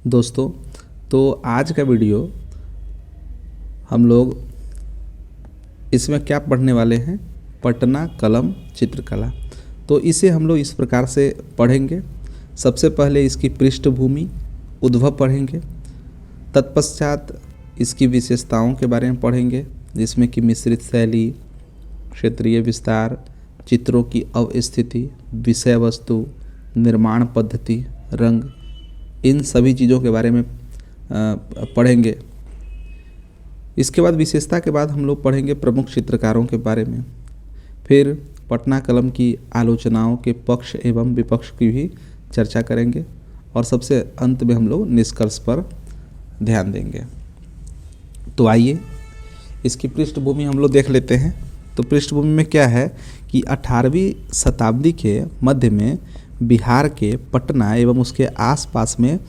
दोस्तों, तो आज का वीडियो हम लोग इसमें क्या पढ़ने वाले हैं, पटना कलम चित्रकला। तो इसे हम लोग इस प्रकार से पढ़ेंगे। सबसे पहले इसकी पृष्ठभूमि उद्भव पढ़ेंगे, तत्पश्चात इसकी विशेषताओं के बारे में पढ़ेंगे, जिसमें कि मिश्रित शैली, क्षेत्रीय विस्तार, चित्रों की अवस्थिति, विषय वस्तु, निर्माण पद्धति, रंग, इन सभी चीज़ों के बारे में पढ़ेंगे। इसके बाद विशेषता के बाद हम लोग पढ़ेंगे प्रमुख चित्रकारों के बारे में। फिर पटना कलम की आलोचनाओं के पक्ष एवं विपक्ष की भी चर्चा करेंगे और सबसे अंत में हम लोग निष्कर्ष पर ध्यान देंगे। तो आइए इसकी पृष्ठभूमि हम लोग देख लेते हैं। तो पृष्ठभूमि में क्या है कि 18वीं शताब्दी के मध्य में बिहार के पटना एवं उसके आसपास में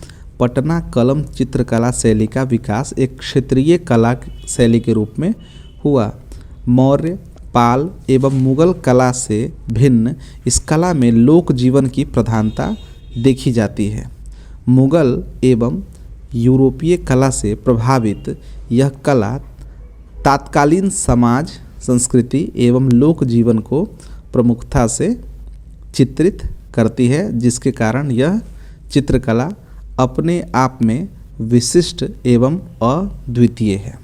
पटना कलम चित्रकला शैली का विकास एक क्षेत्रीय कला शैली के रूप में हुआ। मौर्य, पाल एवं मुगल कला से भिन्न इस कला में लोक जीवन की प्रधानता देखी जाती है। मुगल एवं यूरोपीय कला से प्रभावित यह कला तत्कालीन समाज, संस्कृति एवं लोक जीवन को प्रमुखता से चित्रित करती है, जिसके कारण यह चित्रकला अपने आप में विशिष्ट एवं अद्वितीय है।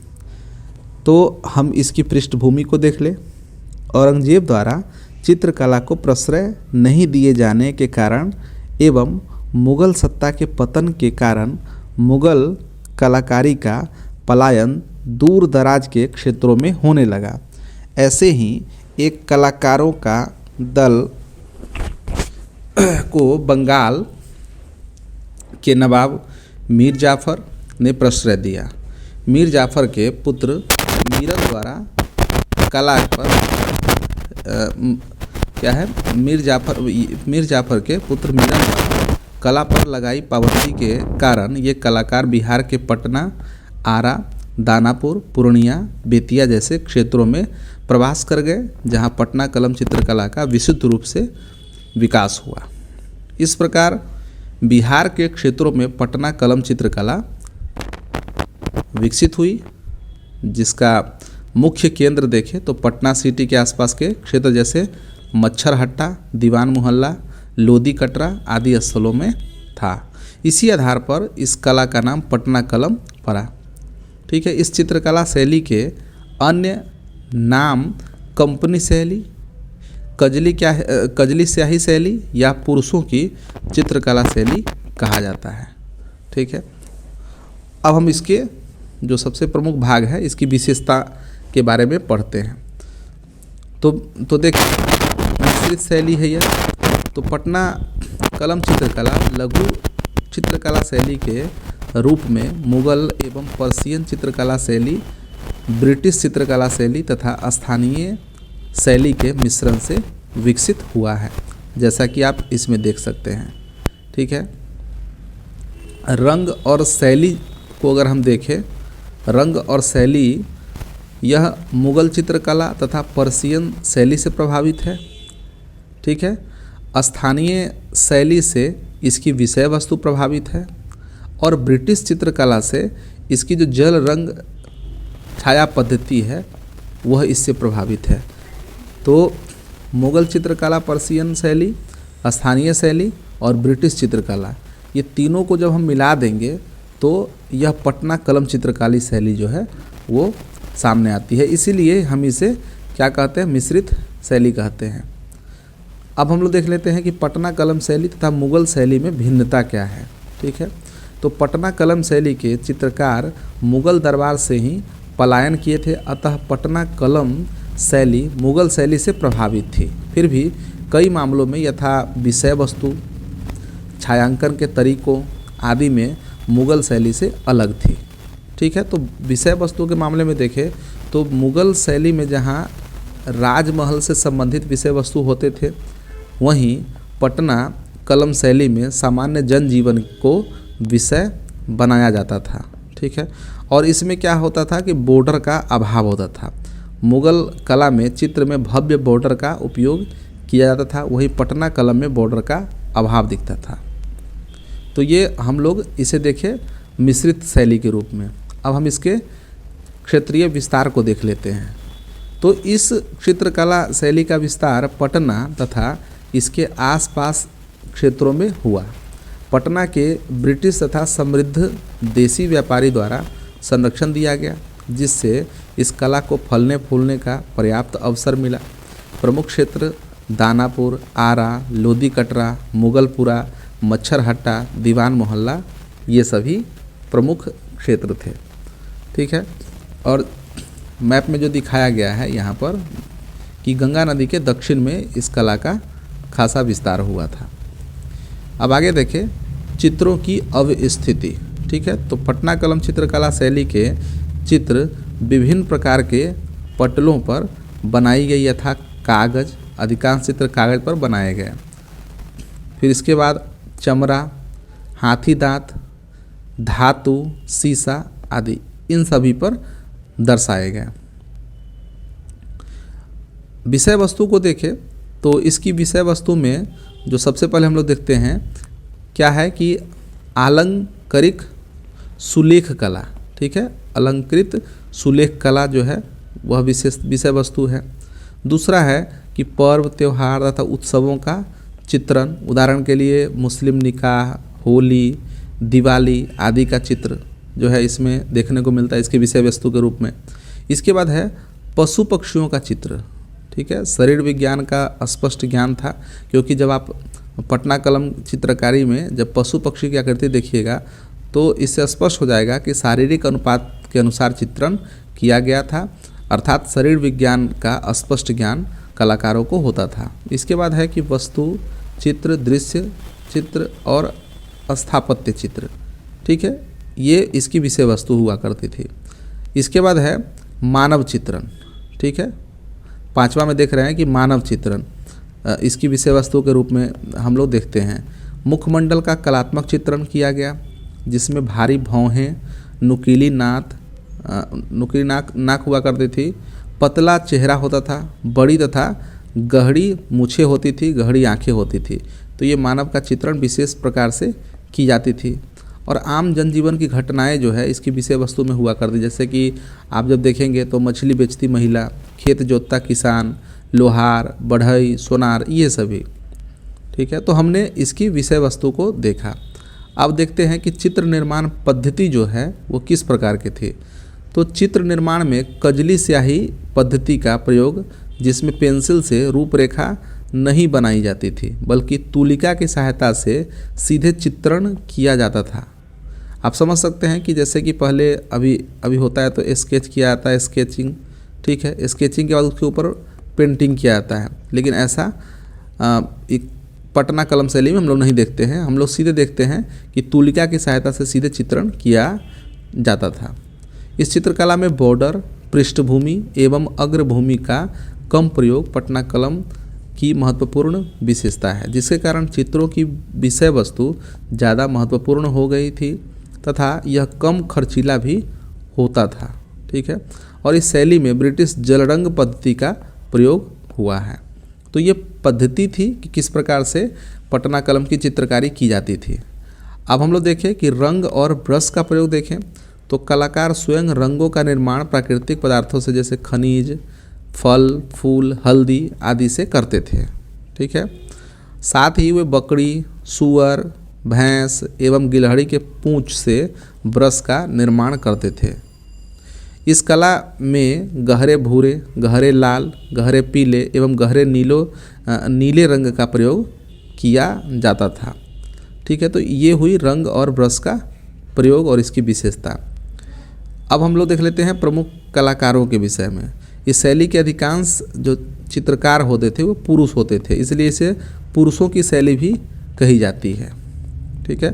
तो हम इसकी पृष्ठभूमि को देख लें। औरंगजेब द्वारा चित्रकला को प्रश्रय नहीं दिए जाने के कारण एवं मुगल सत्ता के पतन के कारण मुगल कलाकारी का पलायन दूर दराज के क्षेत्रों में होने लगा। ऐसे ही एक कलाकारों का दल को बंगाल के नवाब मीर जाफ़र ने प्रश्रय दिया। मीर जाफ़र के पुत्र मीरन द्वारा कला पर मीर जाफ़र के पुत्र मीरन द्वारा कला पर लगाई पाबंदी के कारण ये कलाकार बिहार के पटना, आरा, दानापुर, पूर्णिया, बेतिया जैसे क्षेत्रों में प्रवास कर गए, जहां पटना कलम चित्रकला का विशुद्ध रूप से विकास हुआ। इस प्रकार बिहार के क्षेत्रों में पटना कलम चित्रकला विकसित हुई, जिसका मुख्य केंद्र देखें तो पटना सिटी के आसपास के क्षेत्र जैसे मच्छरहट्टा, दीवान मोहल्ला, लोधी कटरा आदि स्थलों में था। इसी आधार पर इस कला का नाम पटना कलम पड़ा। ठीक है। इस चित्रकला शैली के अन्य नाम कंपनी शैली, कजली स्याही शैली या पुरुषों की चित्रकला शैली कहा जाता है। ठीक है। अब हम इसके जो सबसे प्रमुख भाग है, इसकी विशेषता के बारे में पढ़ते हैं। तो देखिए, मिश्रित शैली है यह। तो पटना कलम चित्रकला लघु चित्रकला शैली के रूप में मुगल एवं पर्शियन चित्रकला शैली, ब्रिटिश चित्रकला शैली तथा स्थानीय शैली के मिश्रण से विकसित हुआ है, जैसा कि आप इसमें देख सकते हैं। ठीक है। रंग और शैली को अगर हम देखें, रंग और शैली यह मुगल चित्रकला तथा पर्शियन शैली से प्रभावित है। ठीक है। स्थानीय शैली से इसकी विषय वस्तु प्रभावित है और ब्रिटिश चित्रकला से इसकी जो जल रंग छाया पद्धति है वह इससे प्रभावित है। तो मुगल चित्रकला, पर्शियन शैली, स्थानीय शैली और ब्रिटिश चित्रकला, ये तीनों को जब हम मिला देंगे तो यह पटना कलम चित्रकारी शैली जो है वो सामने आती है। इसीलिए हम इसे क्या कहते हैं, मिश्रित शैली कहते हैं। अब हम लोग देख लेते हैं कि पटना कलम शैली तथा मुगल शैली में भिन्नता क्या है। ठीक है। तो पटना कलम शैली के चित्रकार मुगल दरबार से ही पलायन किए थे, अतः पटना कलम शैली मुगल शैली से प्रभावित थी। फिर भी कई मामलों में यथा विषय वस्तु, छायांकन के तरीकों आदि में मुगल शैली से अलग थी। ठीक है। तो विषय वस्तु के मामले में देखें तो मुगल शैली में जहाँ राजमहल से संबंधित विषय वस्तु होते थे, वहीं पटना कलम शैली में सामान्य जनजीवन को विषय बनाया जाता था। ठीक है। और इसमें क्या होता था कि बॉर्डर का अभाव होता था। मुगल कला में चित्र में भव्य बॉर्डर का उपयोग किया जाता था, वहीं पटना कलम में बॉर्डर का अभाव दिखता था। तो ये हम लोग इसे देखें मिश्रित शैली के रूप में। अब हम इसके क्षेत्रीय विस्तार को देख लेते हैं। तो इस चित्रकला शैली का विस्तार पटना तथा इसके आसपास क्षेत्रों में हुआ। पटना के ब्रिटिश तथा समृद्ध देसी व्यापारी द्वारा संरक्षण दिया गया, जिससे इस कला को फलने फूलने का पर्याप्त अवसर मिला। प्रमुख क्षेत्र दानापुर, आरा, लोधी कटरा, मुगलपुरा, मच्छरहट्टा, दीवान मोहल्ला, ये सभी प्रमुख क्षेत्र थे। ठीक है। और मैप में जो दिखाया गया है यहाँ पर कि गंगा नदी के दक्षिण में इस कला का खासा विस्तार हुआ था। अब आगे देखें चित्रों की अवस्थिति। ठीक है। तो पटना कलम चित्रकला शैली के चित्र विभिन्न प्रकार के पटलों पर बनाई गई यथा कागज, अधिकांश चित्र कागज पर बनाए गए। फिर इसके बाद चमड़ा, हाथी दांत, धातु, शीशा आदि इन सभी पर दर्शाए गए। विषय वस्तु को देखें तो इसकी विषय वस्तु में जो सबसे पहले हम लोग देखते हैं क्या है कि आलंकारिक सुलेख कला। ठीक है। अलंकृत सुलेख कला जो है वह विशेष विषय वस्तु है। दूसरा है कि पर्व, त्यौहार तथा उत्सवों का चित्रण, उदाहरण के लिए मुस्लिम निकाह, होली, दिवाली आदि का चित्र जो है इसमें देखने को मिलता है इसके विषय वस्तु के रूप में। इसके बाद है पशु पक्षियों का चित्र। ठीक है। शरीर विज्ञान का स्पष्ट ज्ञान था, क्योंकि जब आप पटना कलम चित्रकारी में जब पशु पक्षी की आकृति देखिएगा तो इससे स्पष्ट हो जाएगा कि शारीरिक अनुपात के अनुसार चित्रण किया गया था, अर्थात शरीर विज्ञान का स्पष्ट ज्ञान कलाकारों को होता था। इसके बाद है कि वस्तु चित्र, दृश्य चित्र और स्थापत्य चित्र। ठीक है। ये इसकी विषय वस्तु हुआ करती थी। इसके बाद है मानव चित्रण। ठीक है। पांचवा में देख रहे हैं कि मानव चित्रण इसकी विषय वस्तु के रूप में हम लोग देखते हैं। मुखमंडल का कलात्मक चित्रण किया गया, जिसमें भारी भौहें, नुकीली नाक हुआ करती थी, पतला चेहरा होता था, बड़ी तथा गहरी मूछें होती थी, गहरी आंखें होती थी। तो ये मानव का चित्रण विशेष प्रकार से की जाती थी। और आम जनजीवन की घटनाएं जो है इसकी विषय वस्तु में हुआ करती, जैसे कि आप जब देखेंगे तो मछली बेचती महिला, खेत जोतता किसान, लोहार, बढ़ई, सोनार, ये सभी। ठीक है। तो हमने इसकी विषय वस्तु को देखा। अब देखते हैं कि चित्र निर्माण पद्धति जो है वो किस प्रकार की थी। तो चित्र निर्माण में कजली स्याही पद्धति का प्रयोग, जिसमें पेंसिल से रूपरेखा नहीं बनाई जाती थी बल्कि तूलिका की सहायता से सीधे चित्रण किया जाता था। आप समझ सकते हैं कि जैसे कि पहले अभी होता है तो स्केच किया जाता है, स्केचिंग। ठीक है। स्केचिंग के बाद उसके ऊपर पेंटिंग किया जाता है, लेकिन ऐसा एक पटना कलम शैली में हम लोग नहीं देखते हैं। हम लोग सीधे देखते हैं कि तूलिका की सहायता से सीधे चित्रण किया जाता था। इस चित्रकला में बॉर्डर, पृष्ठभूमि एवं अग्रभूमि का कम प्रयोग पटना कलम की महत्वपूर्ण विशेषता है, जिसके कारण चित्रों की विषय वस्तु ज़्यादा महत्वपूर्ण हो गई थी तथा यह कम खर्चीला भी होता था। ठीक है। और इस शैली में ब्रिटिश जलरंग पद्धति का प्रयोग हुआ है। तो ये पद्धति थी कि किस प्रकार से पटना कलम की चित्रकारी की जाती थी। अब हम लोग देखें कि रंग और ब्रश का प्रयोग देखें तो कलाकार स्वयं रंगों का निर्माण प्राकृतिक पदार्थों से, जैसे खनिज, फल, फूल, हल्दी आदि से करते थे। ठीक है। साथ ही वे बकरी, सूअर, भैंस एवं गिलहरी के पूंछ से ब्रश का निर्माण करते थे। इस कला में गहरे भूरे, गहरे लाल, गहरे पीले एवं गहरे नीले रंग का प्रयोग किया जाता था। ठीक है। तो ये हुई रंग और ब्रश का प्रयोग और इसकी विशेषता। अब हम लोग देख लेते हैं प्रमुख कलाकारों के विषय में। इस शैली के अधिकांश जो चित्रकार होते थे वो पुरुष होते थे, इसलिए इसे पुरुषों की शैली भी कही जाती है। ठीक है।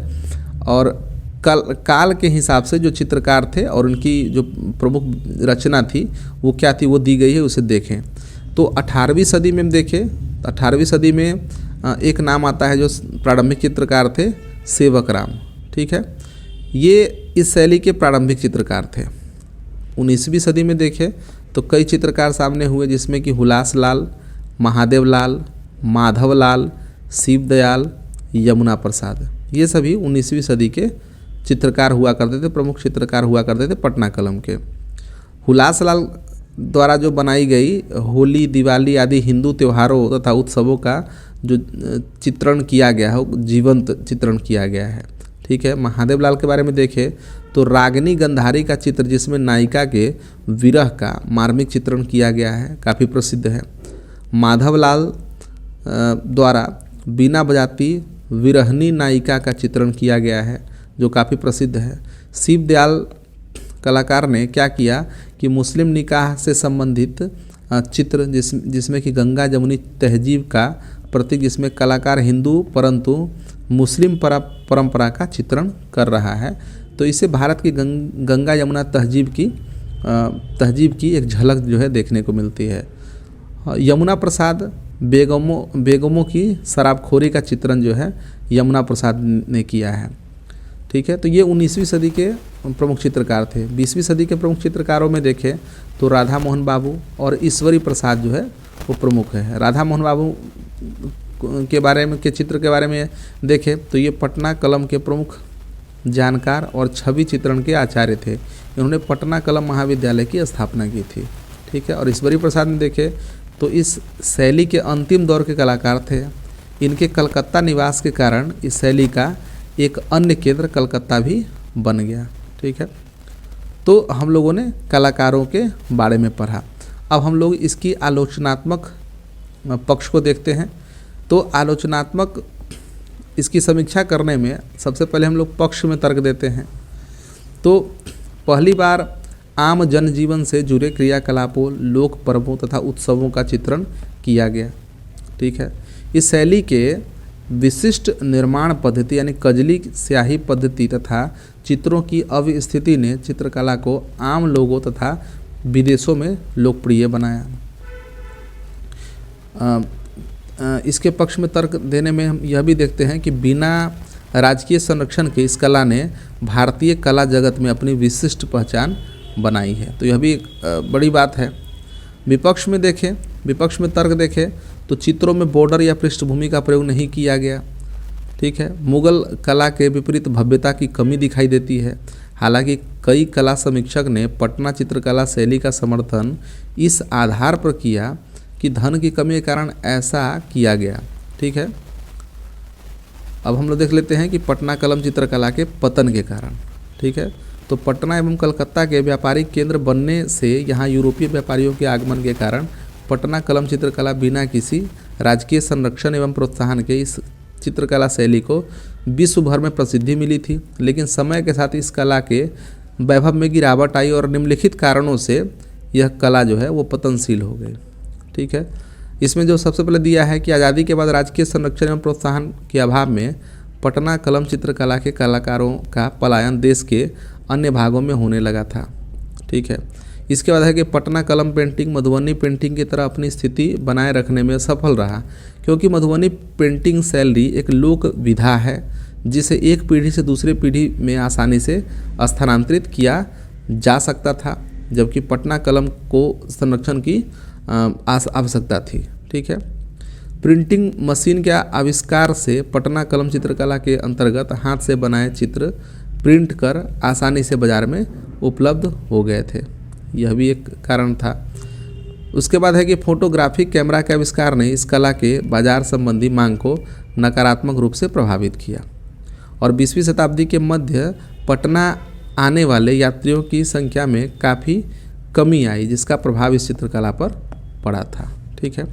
और काल के हिसाब से जो चित्रकार थे और उनकी जो प्रमुख रचना थी वो क्या थी वो दी गई है, उसे देखें। तो 18वीं सदी में देखें, 18वीं सदी में एक नाम आता है जो प्रारंभिक चित्रकार थे, सेवक राम। ठीक है। ये इस शैली के प्रारंभिक चित्रकार थे। 19वीं सदी में देखें तो कई चित्रकार सामने हुए, जिसमें कि हुलास लाल, महादेव लाल, माधव लाल, शिव दयाल, यमुना प्रसाद, ये सभी 19वीं सदी के चित्रकार हुआ करते थे, प्रमुख चित्रकार हुआ करते थे पटना कलम के। हुलासलाल द्वारा जो बनाई गई होली, दिवाली आदि हिंदू त्योहारों तथा उत्सवों का जो चित्रण किया गया है, जीवंत चित्रण किया गया है। ठीक है। महादेव लाल के बारे में देखें तो रागिनी गंधारी का चित्र, जिसमें नायिका के विरह का मार्मिक चित्रण किया गया है, काफ़ी प्रसिद्ध है। माधवलाल द्वारा बीना बजाती विरहनी नायिका का चित्रण किया गया है, जो काफ़ी प्रसिद्ध है। शिवदयाल कलाकार ने क्या किया कि मुस्लिम निकाह से संबंधित चित्र जिसमें कि गंगा जमुनी तहजीब का प्रतीक, जिसमें कलाकार हिंदू परंतु मुस्लिम परंपरा का चित्रण कर रहा है, तो इसे भारत की गंगा यमुना तहजीब की एक झलक जो है देखने को मिलती है। यमुना प्रसाद बेगमों की शराबखोरी का चित्रण जो है यमुना प्रसाद ने किया है। ठीक है। तो ये 19वीं सदी के प्रमुख चित्रकार थे। 20वीं सदी के प्रमुख चित्रकारों में देखें तो राधा मोहन बाबू और ईश्वरी प्रसाद जो है वो प्रमुख है। राधा मोहन बाबू के बारे में चित्र के बारे में देखें तो ये पटना कलम के प्रमुख जानकार और छवि चित्रण के आचार्य थे। इन्होंने पटना कलम महाविद्यालय की स्थापना की थी। ठीक है। और ईश्वरी प्रसाद ने देखें तो इस शैली के अंतिम दौर के कलाकार थे। इनके कलकत्ता निवास के कारण इस शैली का एक अन्य केंद्र कलकत्ता भी बन गया। ठीक है। तो हम लोगों ने कलाकारों के बारे में पढ़ा। अब हम लोग इसकी आलोचनात्मक पक्ष को देखते हैं। तो आलोचनात्मक इसकी समीक्षा करने में सबसे पहले हम लोग पक्ष में तर्क देते हैं। तो पहली बार आम जनजीवन से जुड़े क्रियाकलापों, लोक पर्वों तथा उत्सवों का चित्रण किया गया। ठीक है। इस शैली के विशिष्ट निर्माण पद्धति यानी कजली स्याही पद्धति तथा चित्रों की अवस्थिति ने चित्रकला को आम लोगों तथा विदेशों में लोकप्रिय बनाया। इसके पक्ष में तर्क देने में हम यह भी देखते हैं कि बिना राजकीय संरक्षण के इस कला ने भारतीय कला जगत में अपनी विशिष्ट पहचान बनाई है। तो यह भी एक बड़ी बात है। विपक्ष में तर्क देखें तो चित्रों में बॉर्डर या पृष्ठभूमि का प्रयोग नहीं किया गया। ठीक है। मुगल कला के विपरीत भव्यता की कमी दिखाई देती है। हालांकि कई कला समीक्षक ने पटना चित्रकला शैली का समर्थन इस आधार पर किया कि धन की कमी के कारण ऐसा किया गया। ठीक है। अब हम लोग देख लेते हैं कि पटना कलम चित्रकला के पतन के कारण। ठीक है। तो पटना एवं कलकत्ता के व्यापारिक केंद्र बनने से यहाँ यूरोपीय व्यापारियों के आगमन के कारण पटना कलम चित्रकला बिना किसी राजकीय संरक्षण एवं प्रोत्साहन के इस चित्रकला शैली को विश्व भर में प्रसिद्धि मिली थी। लेकिन समय के साथ इस कला के वैभव में गिरावट आई और निम्नलिखित कारणों से यह कला जो है वो पतनशील हो गई। ठीक है। इसमें जो सबसे पहले दिया है कि आज़ादी के बाद राजकीय संरक्षण एवं प्रोत्साहन के अभाव में पटना कलम चित्रकला के कलाकारों का पलायन देश के अन्य भागों में होने लगा था। ठीक है। इसके बाद है कि पटना कलम पेंटिंग मधुबनी पेंटिंग की तरह अपनी स्थिति बनाए रखने में सफल रहा, क्योंकि मधुबनी पेंटिंग शैली एक लोक विधा है जिसे एक पीढ़ी से दूसरी पीढ़ी में आसानी से स्थानांतरित किया जा सकता था, जबकि पटना कलम को संरक्षण की आवश्यकता थी। ठीक है। प्रिंटिंग मशीन के आविष्कार से पटना कलम चित्रकला के अंतर्गत हाथ से बनाए चित्र प्रिंट कर आसानी से बाजार में उपलब्ध हो गए थे। यह भी एक कारण था। उसके बाद है कि फोटोग्राफिक कैमरा के आविष्कार ने इस कला के बाजार संबंधी मांग को नकारात्मक रूप से प्रभावित किया और 20वीं शताब्दी के मध्य पटना आने वाले यात्रियों की संख्या में काफ़ी कमी आई, जिसका प्रभाव इस चित्रकला पर पड़ा था। ठीक है।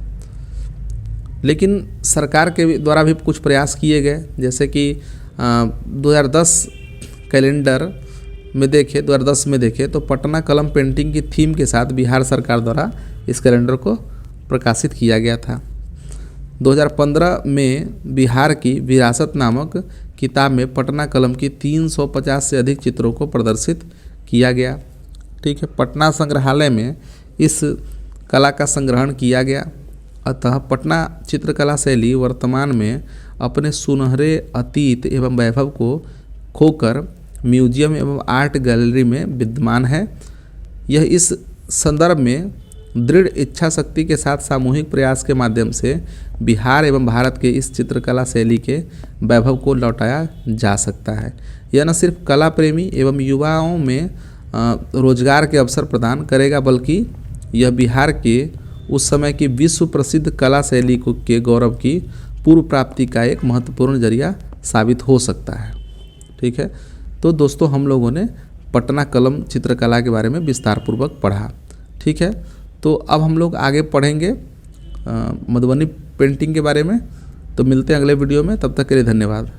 लेकिन सरकार के द्वारा भी कुछ प्रयास किए गए, जैसे कि 2010 कैलेंडर में देखें तो पटना कलम पेंटिंग की थीम के साथ बिहार सरकार द्वारा इस कैलेंडर को प्रकाशित किया गया था। 2015 में बिहार की विरासत नामक किताब में पटना कलम की 350 से अधिक चित्रों को प्रदर्शित किया गया। ठीक है। पटना संग्रहालय में इस कला का संग्रहण किया गया। अतः पटना चित्रकला शैली वर्तमान में अपने सुनहरे अतीत एवं वैभव को खोकर म्यूजियम एवं आर्ट गैलरी में विद्यमान है। यह इस संदर्भ में दृढ़ इच्छा शक्ति के साथ सामूहिक प्रयास के माध्यम से बिहार एवं भारत के इस चित्रकला शैली के वैभव को लौटाया जा सकता है। यह न सिर्फ कला प्रेमी एवं युवाओं में रोजगार के अवसर प्रदान करेगा, बल्कि यह बिहार के उस समय की विश्व प्रसिद्ध कला शैली के गौरव की पूर्व प्राप्ति का एक महत्वपूर्ण जरिया साबित हो सकता है। ठीक है, तो दोस्तों हम लोगों ने पटना कलम चित्रकला के बारे में विस्तार पूर्वक पढ़ा। ठीक है, तो अब हम लोग आगे पढ़ेंगे मधुबनी पेंटिंग के बारे में। तो मिलते हैं अगले वीडियो में, तब तक के लिए धन्यवाद।